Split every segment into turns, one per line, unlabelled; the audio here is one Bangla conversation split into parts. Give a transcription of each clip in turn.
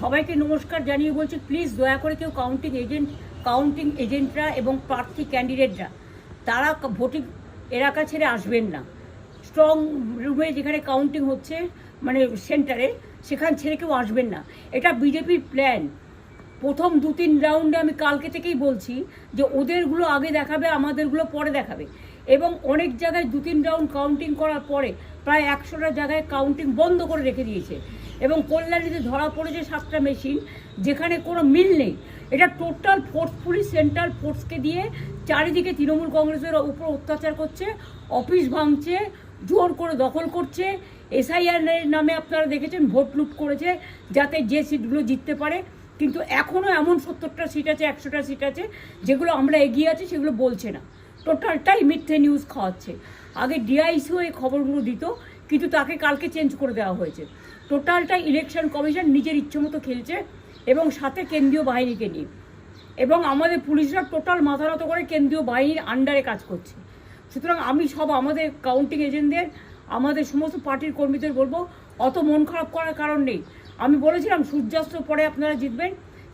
সবাইকে নমস্কার জানিয়ে বলছি, প্লিজ দয়া করে কেউ কাউন্টিং এজেন্টরা এবং প্রার্থী ক্যান্ডিডেটরা তারা ভোটিং এলাকা ছেড়ে আসবেন না। স্ট্রং রুমে যেখানে কাউন্টিং হচ্ছে, মানে সেন্টারে, সেখান ছেড়ে কেউ আসবেন না। এটা বিজেপির প্ল্যান। প্রথম 2-3 রাউন্ডে আমি কালকে থেকেই বলছি যে ওদেরগুলো আগে দেখাবে, আমাদেরগুলো পরে দেখাবে। এবং অনেক জায়গায় 2-3 রাউন্ড কাউন্টিং করার পরে প্রায় 100টা জায়গায় কাউন্টিং বন্ধ করে রেখে দিয়েছে। এবং কল্যাণীতে ধরা পড়েছে 7টা মেশিন, যেখানে কোনো মিল নেই। এটা টোটাল ফোর্সফুলি সেন্ট্রাল ফোর্সকে দিয়ে চারিদিকে তৃণমূল কংগ্রেসের উপর অত্যাচার করছে, অফিস ভাঙছে, জোর করে দখল করছে। SIR নামে আপনারা দেখেছেন ভোট লুট করেছে যাতে যে সিটগুলো জিততে পারে। কিন্তু এখনও এমন 70টা সিট আছে, 100টা সিট আছে যেগুলো আমরা এগিয়ে আছি, সেগুলো বলছে না। টোটালটাই মিথ্যে নিউজ খাওয়াচ্ছে। আগে DICও এই খবরগুলো দিত, কিন্তু তাকে কালকে চেঞ্জ করে দেওয়া হয়েছে। টোটালটাই ইলেকশন কমিশন নিজের ইচ্ছেমতো খেলছে, এবং সাথে কেন্দ্রীয় বাহিনীকে নিয়ে। এবং আমাদের পুলিশরা টোটাল মাথা নত করে কেন্দ্রীয় বাহিনীর আন্ডারে কাজ করছে। সুতরাং আমি আমাদের কাউন্টিং এজেন্টদের, আমাদের সমস্ত পার্টির কর্মীদের বলবো, অত মন খারাপ করার কারণ নেই। আমি বলেছিলাম সূর্যাস্তের পরে আপনারা জিতবেন।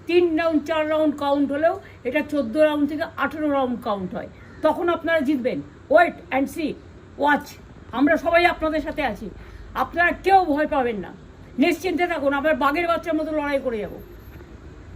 3 রাউন্ড 4 রাউন্ড কাউন্ট হলেও এটা 14 রাউন্ড থেকে 18 রাউন্ড কাউন্ট হয়, তখন আপনারা জিতবেন। Wait and see, watch. আমরা সবাই আপনাদের সাথে আছি, আপনারা কেউ ভয় পাবেন না, নিশ্চিন্তে থাকুন। আমরা বাঘের বাচ্চার মতো লড়াই করে যাব।